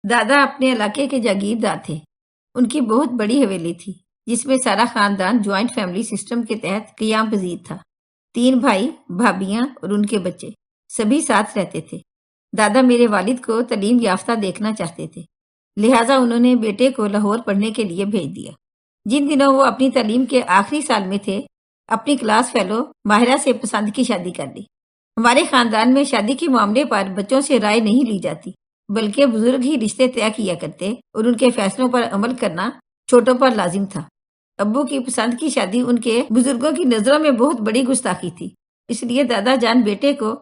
دادا اپنے علاقے کے جاگیردار تھے۔ ان کی بہت بڑی حویلی تھی جس میں سارا خاندان جوائنٹ فیملی سسٹم کے تحت قیام پذیر تھا۔ 3 بھائی، بھابیاں اور ان کے بچے سبھی ساتھ رہتے تھے۔ دادا میرے والد کو تعلیم یافتہ دیکھنا چاہتے تھے، لہٰذا انہوں نے بیٹے کو لاہور پڑھنے کے لیے بھیج دیا۔ جن دنوں وہ اپنی تعلیم کے آخری سال میں تھے، اپنی کلاس فیلو ماہرہ سے پسند کی شادی کر لی۔ ہمارے خاندان میں شادی کے معاملے پر بچوں سے رائے نہیں لی جاتی، بلکہ بزرگ ہی رشتے طے کیا کرتے اور ان کے فیصلوں پر عمل کرنا چھوٹوں پر لازم تھا۔ ابو کی پسند کی شادی ان کے بزرگوں کی نظروں میں بہت بڑی گستاخی تھی، اس لیے دادا جان بیٹے کو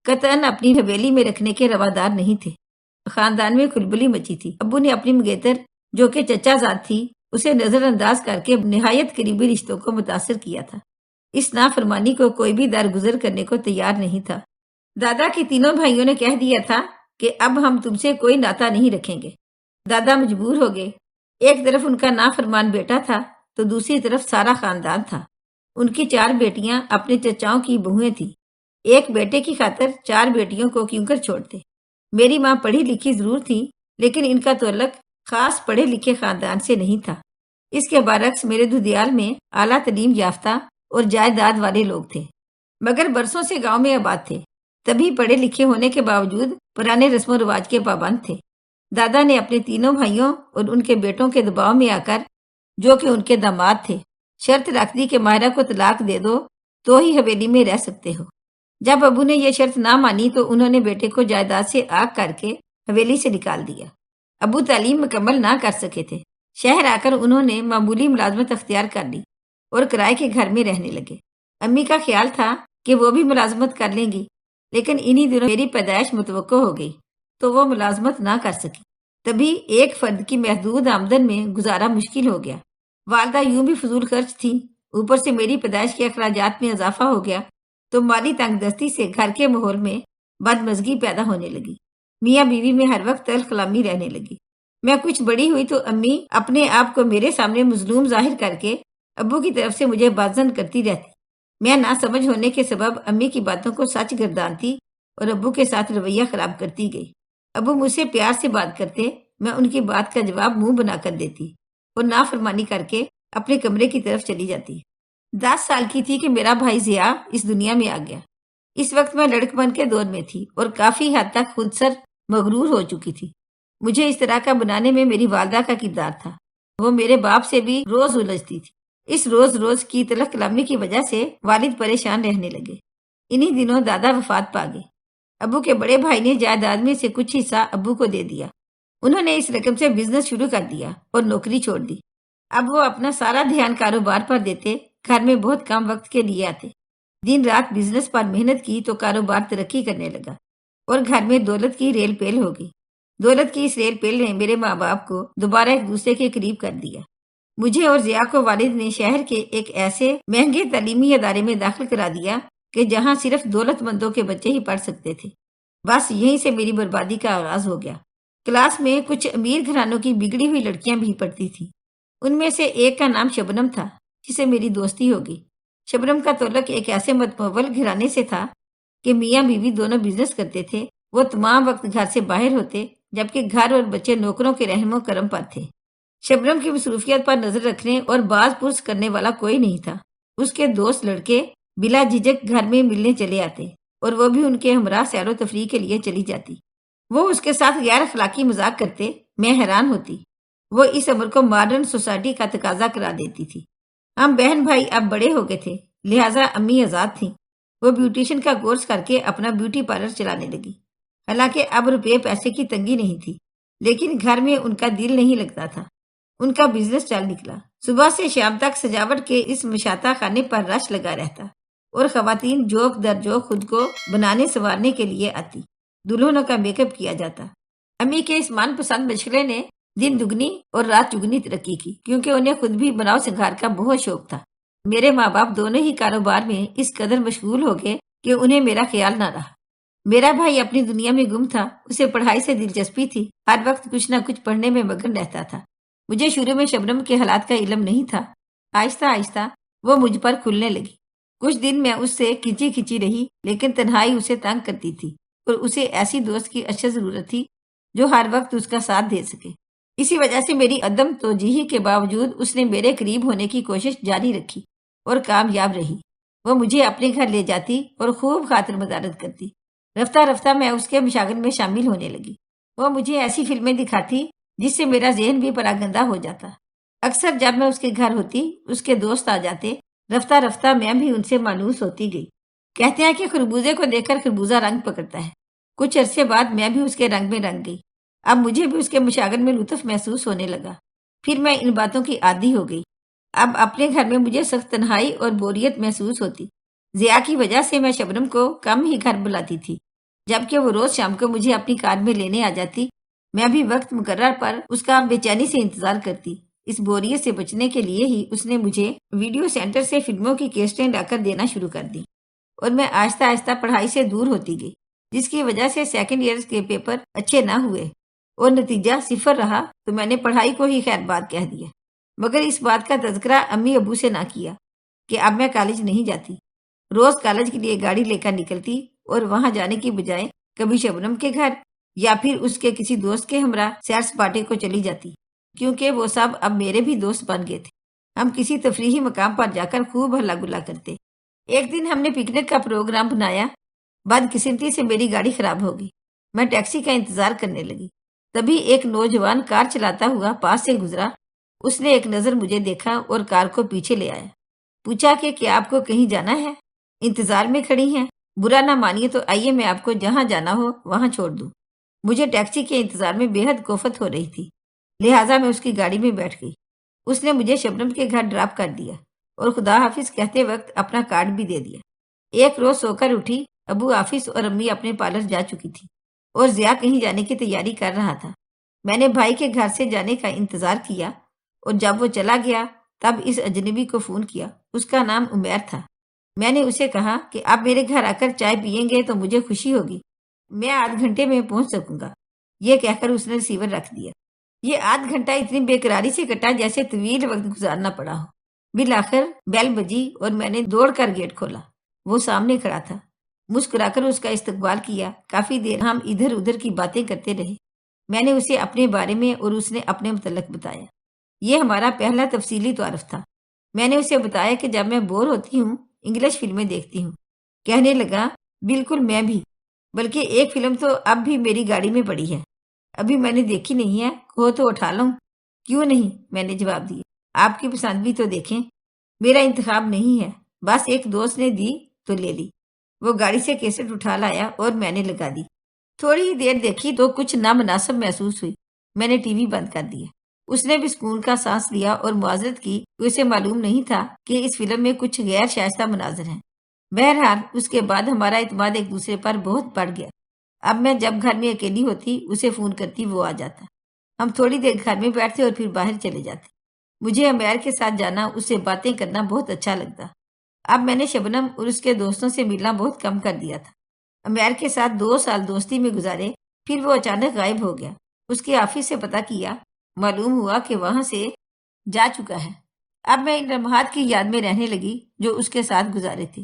قطعاً اپنی حویلی میں رکھنے کے روادار نہیں تھے۔ خاندان میں کھلبلی مچی تھی۔ ابو نے اپنی منگیتر، جو کہ چچا زاد تھی، اسے نظر انداز کر کے نہایت قریبی رشتوں کو متاثر کیا تھا۔ اس نافرمانی کو کوئی بھی درگزر کرنے کو تیار نہیں تھا۔ دادا کے تینوں بھائیوں نے کہہ دیا تھا کہ اب ہم تم سے کوئی ناطہ نہیں رکھیں گے۔ دادا مجبور ہو گئے۔ ایک طرف ان کا نافرمان بیٹا تھا تو دوسری طرف سارا خاندان تھا۔ ان کی 4 بیٹیاں اپنے چچاؤں کی بہویں تھیں۔ ایک بیٹے کی خاطر 4 بیٹیوں کو کیوں کر چھوڑتے؟ میری ماں پڑھی لکھی ضرور تھی، لیکن ان کا تعلق خاص پڑھے لکھے خاندان سے نہیں تھا۔ اس کے برعکس میرے دھدیال میں اعلیٰ تعلیم یافتہ اور جائیداد والے لوگ تھے، مگر برسوں سے گاؤں میں آباد تھے، تبھی پڑھے لکھے ہونے کے باوجود پرانے رسم و رواج کے پابند تھے۔ دادا نے اپنے تینوں بھائیوں اور ان کے بیٹوں کے دباؤ میں آ کر، جو کہ ان کے داماد تھے، شرط رکھ دی کہ ماہرہ کو طلاق دے دو تو ہی حویلی میں رہ سکتے ہو۔ جب ابو نے یہ شرط نہ مانی تو انہوں نے بیٹے کو جائیداد سے آگ کر کے حویلی سے نکال دیا۔ ابو تعلیم مکمل نہ کر سکے تھے۔ شہر آ کر انہوں نے معمولی ملازمت اختیار کر لی اور کرائے کے گھر میں رہنے لگے۔ امی کا خیال تھا کہ وہ بھی ملازمت کر لیں گی، لیکن انہی دنوں میری پیدائش متوقع ہو گئی تو وہ ملازمت نہ کر سکی۔ تبھی ایک فرد کی محدود آمدن میں گزارا مشکل ہو گیا۔ والدہ یوں بھی فضول خرچ تھیں، اوپر سے میری پیدائش کے اخراجات میں اضافہ ہو گیا تو مالی تنگ دستی سے گھر کے ماحول میں بدمزگی پیدا ہونے لگی۔ میاں بیوی میں ہر وقت تلخ کلامی رہنے لگی۔ میں کچھ بڑی ہوئی تو امی اپنے آپ کو میرے سامنے مظلوم ظاہر کر کے ابو کی طرف سے مجھے بازن کرتی رہتی۔ میں نہ سمجھ ہونے کے سبب امی کی باتوں کو سچ گردانتی اور ابو کے ساتھ رویہ خراب کرتی گئی۔ ابو مجھ سے پیار سے بات کرتے، میں ان کی بات کا جواب منہ بنا کر دیتی اور نافرمانی کر کے اپنے کمرے کی طرف چلی جاتی۔ 10 سال کی تھی کہ میرا بھائی ضیاء اس دنیا میں آ گیا۔ اس وقت میں لڑک پن کے دور میں تھی اور کافی حد تک خود سر مغرور ہو چکی تھی۔ مجھے اس طرح کا بنانے میں میری والدہ کا کردار تھا۔ وہ میرے باپ سے بھی روز الجھتی تھی۔ اس روز کی تلخ کلامی کی وجہ سے والد پریشان رہنے لگے۔ انہی دنوں دادا وفات پا گئے۔ ابو کے بڑے بھائی نے جائیداد میں سے کچھ حصہ ابو کو دے دیا۔ انہوں نے اس رقم سے بزنس شروع کر دیا اور نوکری چھوڑ دی۔ اب وہ اپنا سارا دھیان کاروبار پر دیتے، گھر میں بہت کم وقت کے لیے آتے۔ دن رات بزنس پر محنت کی تو کاروبار ترقی کرنے لگا اور گھر میں دولت کی ریل پیل ہو گئی۔ دولت کی اس ریل پیل نے میرے ماں باپ کو دوبارہ ایک دوسرے کے قریب کر دیا۔ مجھے اور ضیاء کو والد نے شہر کے ایک ایسے مہنگے تعلیمی ادارے میں داخل کرا دیا کہ جہاں صرف دولت مندوں کے بچے ہی پڑھ سکتے تھے۔ بس یہیں سے میری بربادی کا آغاز ہو گیا۔ کلاس میں کچھ امیر گھرانوں کی بگڑی ہوئی لڑکیاں بھی پڑھتی تھیں۔ ان میں سے ایک کا نام شبنم تھا، جسے میری دوستی ہو گئی۔ شبنم کا تعلق ایک ایسے متمول گھرانے سے تھا کہ میاں بیوی دونوں بزنس کرتے تھے۔ وہ تمام وقت گھر سے باہر ہوتے، جبکہ گھر اور بچے نوکروں کے رحم و کرم پر تھے۔ شبنم کی مصروفیت پر نظر رکھنے اور باز پرس کرنے والا کوئی نہیں تھا۔ اس کے دوست لڑکے بلا جھجک گھر میں ملنے چلے آتے اور وہ بھی ان کے ہمراہ سیر و تفریح کے لیے چلی جاتی۔ وہ اس کے ساتھ غیر اخلاقی مذاق کرتے، میں حیران ہوتی۔ وہ اس عمر کو ماڈرن سوسائٹی کا تقاضا قرار دیتی تھی۔ ہم بہن بھائی اب بڑے ہو گئے تھے، لہٰذا امی آزاد تھیں۔ وہ بیوٹیشن کا کورس کر کے اپنا بیوٹی پارلر چلانے لگی۔ حالانکہ اب روپے پیسے کی تنگی نہیں تھی، لیکن گھر میں ان کا دل نہیں لگتا تھا۔ ان کا بزنس چل نکلا۔ صبح سے شام تک سجاوٹ کے اس مشاطہ خانے پر رش لگا رہتا اور خواتین جوک در جوک خود کو بنانے سنوارنے کے لیے آتی۔ دلہنوں کا میک اپ کیا جاتا۔ امی کے اس من پسند مشغلے نے دن دگنی اور رات چگنی ترقی کی، کیونکہ انہیں خود بھی بناؤ سنگھار کا بہت شوق تھا۔ میرے ماں باپ دونوں ہی کاروبار میں اس قدر مشغول ہو گئے کہ انہیں میرا خیال نہ رہا۔ میرا بھائی اپنی دنیا میں گم تھا، اسے پڑھائی سے دلچسپی تھی، ہر وقت کچھ نہ کچھ پڑھنے میں مگن رہتا تھا۔ مجھے شروع میں شبنم کے حالات کا علم نہیں تھا۔ آہستہ آہستہ وہ مجھ پر کھلنے لگی۔ کچھ دن میں اس سے کھچی کھچی رہی، لیکن تنہائی اسے تنگ کرتی تھی اور اسے ایسی دوست کی اشد ضرورت تھی جو ہر وقت اس کا ساتھ دے سکے۔ اسی وجہ سے میری عدم توجیہی کے باوجود اس نے میرے قریب ہونے کی کوشش جاری رکھی اور کامیاب رہی۔ وہ مجھے اپنے گھر لے جاتی اور خوب خاطر مدارت کرتی۔ رفتہ رفتہ میں اس کے مشاغل میں شامل ہونے لگی۔ وہ مجھے ایسی فلمیں دکھاتی جس سے میرا ذہن بھی پراگندہ ہو جاتا۔ اکثر جب میں اس کے گھر ہوتی، اس کے دوست آ جاتے۔ رفتہ رفتہ میں بھی ان سے مانوس ہوتی گئی۔ کہتے ہیں کہ خربوزے کو دیکھ کر خربوزہ رنگ پکڑتا ہے۔ کچھ عرصے بعد میں بھی اس کے رنگ میں رنگ گئی۔ اب مجھے بھی اس کے مشاغل میں لطف محسوس ہونے لگا۔ پھر میں ان باتوں کی عادی ہو گئی۔ اب اپنے گھر میں مجھے سخت تنہائی اور بوریت محسوس ہوتی۔ ضیاء کی وجہ سے میں شبنم کو کم ہی گھر بلاتی تھی، جبکہ وہ روز شام کو مجھے اپنی کار میں لینے آ جاتی۔ میں بھی وقت مقرر پر اس کا بے چینی سے انتظار کرتی۔ اس بوریت سے بچنے کے لیے ہی اس نے مجھے ویڈیو سینٹر سے فلموں کی کیسٹیں لا کر دینا شروع کر دی، اور میں آہستہ آہستہ پڑھائی سے دور ہوتی گئی، جس کی وجہ سے سیکنڈ ایئر کے پیپر اچھے نہ ہوئے اور نتیجہ 0 رہا تو میں نے پڑھائی کو ہی خیر بات کہہ دیا، مگر اس بات کا تذکرہ امی ابو سے نہ کیا کہ اب میں کالج نہیں جاتی۔ روز کالج کے لیے گاڑی لے کر نکلتی اور وہاں جانے کی بجائے کبھی شبنم کے گھر یا پھر اس کے کسی دوست کے ہمراہ سیر سپاٹے کو چلی جاتی، کیونکہ وہ سب اب میرے بھی دوست بن گئے تھے۔ ہم کسی تفریحی مقام پر جا کر خوب ہلا گلا کرتے۔ ایک دن ہم نے پکنک کا پروگرام بنایا۔ بدقسمتی سے میری گاڑی خراب ہو گئی۔ میں ٹیکسی کا انتظار کرنے لگی۔ تبھی ایک نوجوان کار چلاتا ہوا پاس سے گزرا۔ اس نے ایک نظر مجھے دیکھا اور کار کو پیچھے لے آیا۔ پوچھا کہ کیا آپ کو کہیں جانا ہے؟ انتظار میں کھڑی ہیں؟ برا نہ مانیے تو آئیے میں آپ کو جہاں جانا ہو وہاں چھوڑ دوں۔ مجھے ٹیکسی کے انتظار میں بے حد کوفت ہو رہی تھی، لہٰذا میں اس کی گاڑی میں بیٹھ گئی۔ اس نے مجھے شبنم کے گھر ڈراپ کر دیا اور خدا حافظ کہتے وقت اپنا کارڈ بھی دے دیا۔ ایک روز سو کر اٹھی، ابو آفس اور امی اپنے پارلر جا چکی تھی اور ضیاء کہیں جانے کی تیاری کر رہا تھا۔ میں نے بھائی کے گھر سے جانے کا انتظار کیا اور جب وہ چلا گیا تب اس اجنبی کو فون کیا۔ اس کا نام عمیر تھا۔ میں نے اسے کہا کہ آپ میرے گھر آ کر چائے پیئیں گے تو مجھے خوشی ہوگی، میں آدھ گھنٹے میں پہنچ سکوں گا۔ یہ کہہ کر اس نے ریسیور رکھ دیا۔ یہ آدھ گھنٹہ اتنی بے قراری سے کٹا جیسے طویل وقت گزارنا پڑا ہو۔ بالآخر بیل بجی اور میں نے دوڑ کر گیٹ کھولا۔ وہ سامنے کھڑا تھا۔ مسکرا کر اس کا استقبال کیا۔ کافی دیر ہم ادھر ادھر کی باتیں کرتے رہے۔ میں نے اسے اپنے بارے میں اور اس نے اپنے متعلق بتایا۔ یہ ہمارا پہلا تفصیلی تعارف تھا۔ میں نے اسے بتایا کہ جب میں بور ہوتی ہوں انگلش فلمیں دیکھتی ہوں۔ کہنے لگا، بالکل میں بھی، بلکہ ایک فلم تو اب بھی میری گاڑی میں پڑی ہے، ابھی میں نے دیکھی نہیں ہے، کہو تو اٹھا لوں؟ کیوں نہیں، میں نے جواب دیا، آپ کی پسند بھی تو دیکھیں۔ میرا انتخاب نہیں ہے، بس ایک دوست نے دی تو لے لی۔ وہ گاڑی سے کیسٹ اٹھا لایا اور میں نے لگا دی۔ تھوڑی ہی دیر دیکھی تو کچھ نامناسب محسوس ہوئی۔ میں نے ٹی وی بند کر دیا۔ اس نے بھی سکون کا سانس لیا اور معذرت کی کہ اسے معلوم نہیں تھا کہ اس فلم میں کچھ غیر شائستہ مناظر ہیں۔ بہرحال اس کے بعد ہمارا اعتماد ایک دوسرے پر بہت بڑھ گیا۔ اب میں جب گھر میں اکیلی ہوتی اسے فون کرتی، وہ آ جاتا۔ ہم تھوڑی دیر گھر میں بیٹھتے اور پھر باہر چلے جاتے۔ مجھے عمیر کے ساتھ جانا، اس سے باتیں کرنا بہت اچھا لگتا۔ اب میں نے شبنم اور اس کے دوستوں سے ملنا بہت کم کر دیا تھا۔ عمیر کے ساتھ 2 سال دوستی میں گزارے، پھر وہ اچانک غائب ہو گیا۔ اس کے آفس سے پتہ کیا، معلوم ہوا کہ وہاں سے جا چکا ہے۔ اب میں ان لمحات کی یاد میں رہنے لگی جو اس کے ساتھ گزارے تھے۔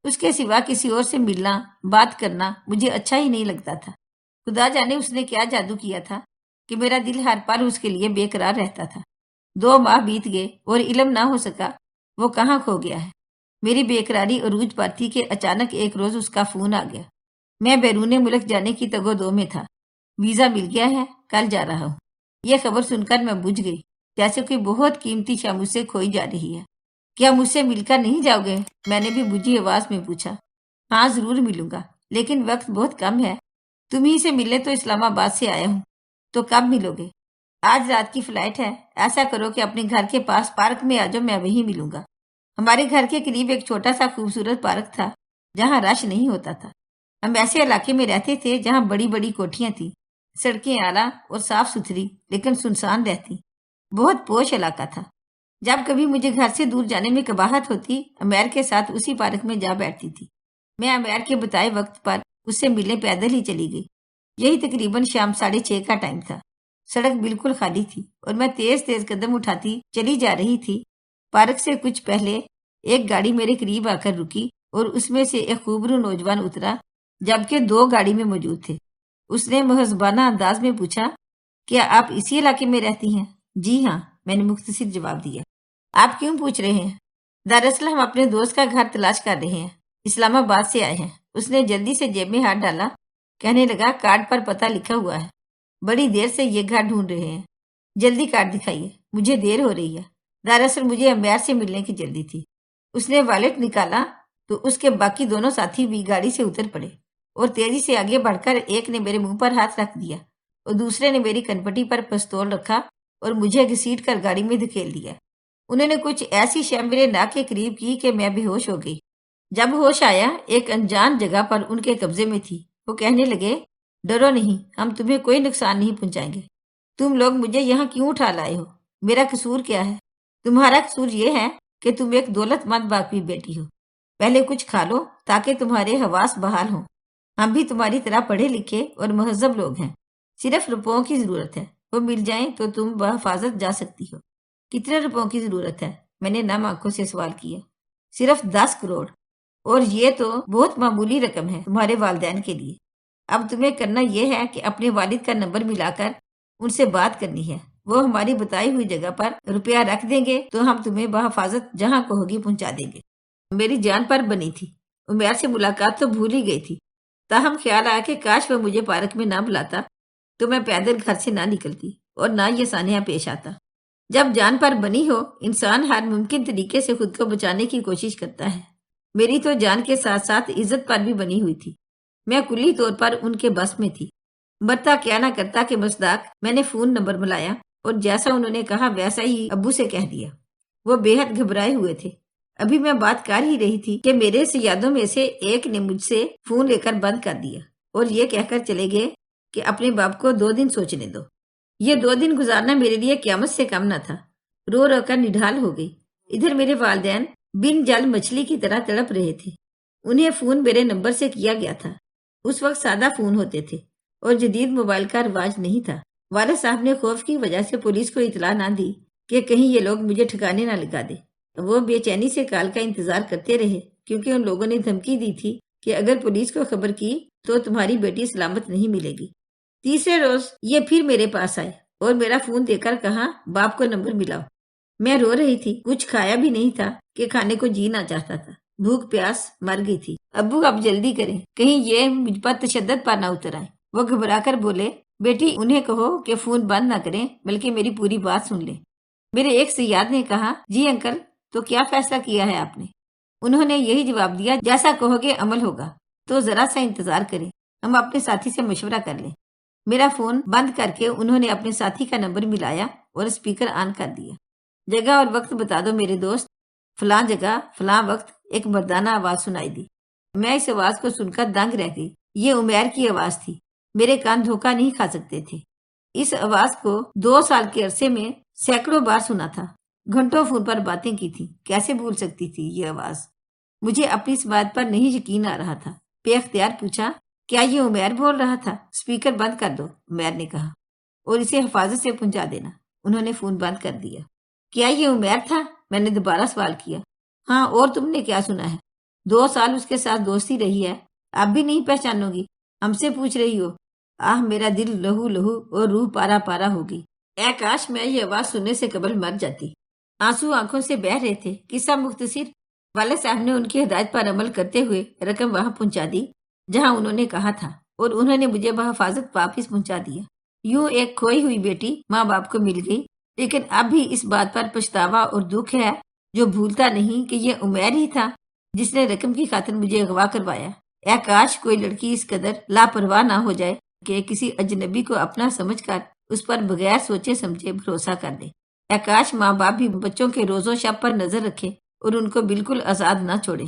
اس کے سوا کسی اور سے ملنا، بات کرنا مجھے اچھا ہی نہیں لگتا تھا۔ خدا جانے اس نے کیا جادو کیا تھا کہ میرا دل ہر پل اس کے لیے بے قرار رہتا تھا۔ 2 ماہ بیت گئے اور علم نہ ہو سکا وہ کہاں کھو گیا ہے۔ میری بے قراری عروج پر تھی کہ اچانک ایک روز اس کا فون آ گیا۔ میں بیرون ملک جانے کی تگ و دو میں تھا۔ ویزا مل گیا ہے، کل جا رہا ہوں۔ یہ خبر سن کر میں بجھ گئی، جیسے کوئی بہت قیمتی شے مجھ سے کھوئی جا رہی ہے۔ کیا مجھ سے مل کر نہیں جاؤ گے؟ میں نے بھی بجھی آواز میں پوچھا۔ ہاں ضرور ملوں گا، لیکن وقت بہت کم ہے۔ تم ہی سے ملنے تو اسلام آباد سے آیا ہوں، تو کب ملو گے؟ آج رات کی فلائٹ ہے، ایسا کرو کہ اپنے گھر کے پاس پارک میں آ جاؤ، میں وہیں ملوں گا۔ ہمارے گھر کے قریب ایک چھوٹا سا خوبصورت پارک تھا جہاں رش نہیں ہوتا تھا۔ ہم ایسے علاقے میں رہتے تھے جہاں بڑی بڑی کوٹھیاں تھیں، سڑکیں اعلیٰ اور صاف ستھری لیکن سنسان رہتی۔ بہت پوش علاقہ تھا۔ جب کبھی مجھے گھر سے دور جانے میں قباحت ہوتی، عمیر کے ساتھ اسی پارک میں جا بیٹھتی تھی۔ میں عمیر کے بتائے وقت پر اس سے ملنے پیدل ہی چلی گئی۔ یہی تقریباً شام 6:30 کا ٹائم تھا۔ سڑک بالکل خالی تھی اور میں تیز تیز قدم اٹھاتی چلی جا رہی تھی۔ پارک سے کچھ پہلے ایک گاڑی میرے قریب آ کر رکی اور اس میں سے ایک خوبرو نوجوان اترا، جبکہ 2 گاڑی میں موجود تھے۔ اس نے مہذبانہ انداز میں پوچھا، کیا آپ اسی علاقے میں رہتی ہیں؟ جی ہاں، میں نے مختصر جواب دیا۔ آپ کیوں پوچھ رہے ہیں؟ دراصل ہم اپنے دوست کا گھر تلاش کر رہے ہیں، اسلام آباد سے آئے ہیں۔ اس نے جلدی سے جیب میں ہاتھ ڈالا، کہنے لگا، کارڈ پر پتہ لکھا ہوا ہے، بڑی دیر سے یہ گھر ڈھونڈ رہے ہیں، جلدی کارڈ دکھائیے، مجھے دیر ہو رہی ہے۔ دراصل مجھے عمیار سے ملنے کی جلدی تھی۔ اس نے والیٹ نکالا تو اس کے باقی دونوں ساتھی بھی گاڑی سے اتر پڑے اور تیزی سے آگے بڑھ کر ایک نے میرے منہ پر ہاتھ رکھ دیا اور دوسرے نے میری کنپٹی پر پستول رکھا اور مجھے گھسیٹ کر گاڑی میں دھکیل دیا۔ انہوں نے کچھ ایسی شے میرے ناک کے قریب کی کہ میں بے ہوش ہو گئی۔ جب ہوش آیا، ایک انجان جگہ پر ان کے قبضے میں تھی۔ وہ کہنے لگے، ڈرو نہیں، ہم تمہیں کوئی نقصان نہیں پہنچائیں گے۔ تم لوگ مجھے یہاں کیوں اٹھا لائے ہو؟ میرا قصور کیا ہے؟ تمہارا قصور یہ ہے کہ تم ایک دولت مند باپ کی بیٹی ہو۔ پہلے کچھ کھا لو تاکہ تمہارے حواس بحال ہوں۔ ہم بھی تمہاری طرح پڑھے لکھے اور مہذب لوگ ہیں، صرف روپوں کی ضرورت ہے، وہ مل جائیں تو تم بحفاظت جا سکتی ہو۔ کتنے روپوں کی ضرورت ہے؟ میں نے نم آنکھوں سے سوال کیا۔ صرف 10 کروڑ، اور یہ تو بہت معمولی رقم ہے تمہارے والدین کے لیے۔ اب تمہیں کرنا یہ ہے کہ اپنے والد کا نمبر ملا کر ان سے بات کرنی ہے، وہ ہماری بتائی ہوئی جگہ پر روپیہ رکھ دیں گے تو ہم تمہیں بحفاظت جہاں کہوگی پہنچا دیں گے۔ میری جان پر بنی تھی، عمیر سے ملاقات تو بھول ہی گئی تھی، تاہم خیال آیا کہ کاش وہ مجھے پارک میں نہ بلاتا تو میں پیدل گھر سے نہ نکلتی اور نہ یہ سانحہ پیش آتا۔ جب جان پر بنی ہو، انسان ہر ممکن طریقے سے خود کو بچانے کی کوشش کرتا ہے۔ میری تو جان کے ساتھ ساتھ عزت پر بھی بنی ہوئی تھی، میں کلی طور پر ان کے بس میں تھی۔ مرتا کیا نہ کرتا کہ مصداق، میں نے فون نمبر ملایا اور جیسا انہوں نے کہا ویسا ہی ابو سے کہہ دیا۔ وہ بے حد گھبرائے ہوئے تھے۔ ابھی میں بات کر ہی رہی تھی کہ میرے سیادوں میں سے ایک نے مجھ سے فون لے کر بند کر دیا اور یہ کہہ کر چلے گئے کہ اپنے باپ کو 2 دن سوچنے دو۔ یہ 2 دن گزارنا میرے لیے قیامت سے کم نہ تھا۔ رو رو کر نڈھال ہو گئی۔ ادھر میرے والدین بن جل مچھلی کی طرح تڑپ رہے تھے۔ انہیں فون میرے نمبر سے کیا گیا تھا۔ اس وقت سادہ فون ہوتے تھے اور جدید موبائل کا رواج نہیں تھا۔ والد صاحب نے خوف کی وجہ سے پولیس کو اطلاع نہ دی کہ کہیں یہ لوگ مجھے ٹھکانے نہ لگا دے۔ وہ بے چینی سے کال کا انتظار کرتے رہے، کیونکہ ان لوگوں نے دھمکی دی تھی کہ اگر پولیس کو خبر کی تو تمہاری بیٹی سلامت نہیں ملے گی۔ تیسرے روز یہ پھر میرے پاس آئے اور میرا فون دے کر کہا، باپ کو نمبر ملاؤ۔ میں رو رہی تھی، کچھ کھایا بھی نہیں تھا کہ کھانے کو جی نہ چاہتا تھا، بھوک پیاس مر گئی تھی۔ ابو اب جلدی کریں، کہیں یہ مجھ پر تشدد پر نہ اتر آئے۔ وہ گھبرا کر بولے، بیٹی انہیں کہو کہ فون بند نہ کریں بلکہ میری پوری بات سن لیں۔ میرے ایک صیاد نے کہا، جی انکل، تو کیا فیصلہ کیا ہے آپ نے؟ انہوں نے یہی جواب دیا، جیسا کہو گے عمل ہوگا، تو ذرا سا انتظار کریں، ہم اپنے ساتھی سے مشورہ کر لیں۔ میرا فون بند کر کے انہوں نے اپنے ساتھی کا نمبر ملایا اور اسپیکر آن کر دیا۔ جگہ اور وقت بتا دو میرے دوست۔ فلاں جگہ فلاں وقت ایک مردانہ آواز سنائی دی۔ میں اس آواز کو سن کر دنگ رہ گئی۔ یہ عمیر کی آواز تھی، میرے کان دھوکہ نہیں کھا سکتے تھے۔ اس آواز کو 2 سال کے عرصے میں سینکڑوں بار سنا تھا، گھنٹوں فون پر باتیں کی تھی، کیسے بھول سکتی تھی یہ آواز؟ مجھے اپنی اس بات پر نہیں یقین آ رہا تھا۔ بے اختیار پوچھا، کیا یہ عمیر بول رہا تھا؟ اسپیکر بند کر دو، عمیر نے کہا، اور اسے حفاظت سے پہنچا دینا۔ انہوں نے فون بند کر دیا۔ کیا یہ عمیر تھا؟ میں نے دوبارہ سوال کیا۔ ہاں، اور تم نے کیا سنا ہے؟ 2 سال اس کے ساتھ دوستی رہی ہے، اب بھی نہیں پہچانو گی؟ ہم سے پوچھ رہی ہو؟ آہ، میرا دل لہو لہو اور روح پارا پارا ہو گئی۔ اے کاش میں یہ آواز سننے سے قبل مر جاتی۔ آنسو آنکھوں سے بہہ رہے تھے۔ قصہ مختصر، والد صاحب نے ان کی ہدایت پر عمل کرتے ہوئے رقم وہاں پہنچا دی جہاں انہوں نے کہا تھا، اور انہوں نے مجھے بحفاظت واپس پہنچا دیا۔ یوں ایک کھوئی ہوئی بیٹی ماں باپ کو مل گئی، لیکن اب بھی اس بات پر پچھتاوا اور دکھ ہے جو بھولتا نہیں کہ یہ عمیر ہی تھا جس نے رقم کی خاطر مجھے اغوا کروایا۔ اے کاش کوئی لڑکی اس قدر لاپرواہ نہ ہو جائے کہ کسی اجنبی کو اپنا سمجھ کر اس پر بغیر سوچے سمجھے بھروسہ کر لے۔ اے کاش ماں باپ بھی بچوں کے روز و شب پر نظر رکھے اور ان کو بالکل آزاد نہ چھوڑیں۔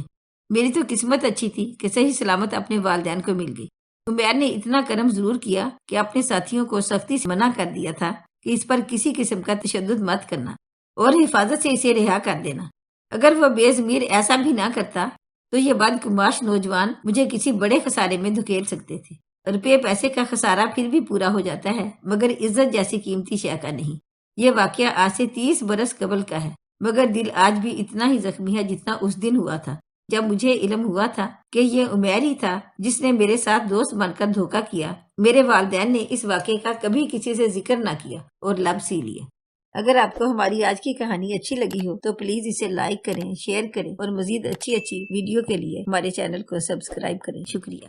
میری تو قسمت اچھی تھی کہ صحیح سلامت اپنے والدین کو مل گئی۔ عمیر نے اتنا کرم ضرور کیا کہ اپنے ساتھیوں کو سختی سے منع کر دیا تھا کہ اس پر کسی قسم کا تشدد مت کرنا اور حفاظت سے اسے رہا کر دینا۔ اگر وہ بے ضمیر ایسا بھی نہ کرتا تو یہ بدگماش نوجوان مجھے کسی بڑے خسارے میں دھکیل سکتے تھے۔ روپے پیسے کا خسارہ پھر بھی پورا ہو جاتا ہے، مگر عزت جیسی قیمتی شے کا نہیں۔ یہ واقعہ آج سے 30 برس قبل کا ہے، مگر دل آج بھی اتنا ہی زخمی ہے جتنا اس دن ہوا تھا جب مجھے علم ہوا تھا کہ یہ عمیر ہی تھا جس نے میرے ساتھ دوست بن کر دھوکہ کیا میرے والدین نے اس واقعے کا کبھی کسی سے ذکر نہ کیا اور لب سی لیے۔ اگر آپ کو ہماری آج کی کہانی اچھی لگی ہو تو پلیز اسے لائک کریں، شیئر کریں اور مزید اچھی ویڈیو کے لیے ہمارے چینل کو سبسکرائب کریں۔ شکریہ۔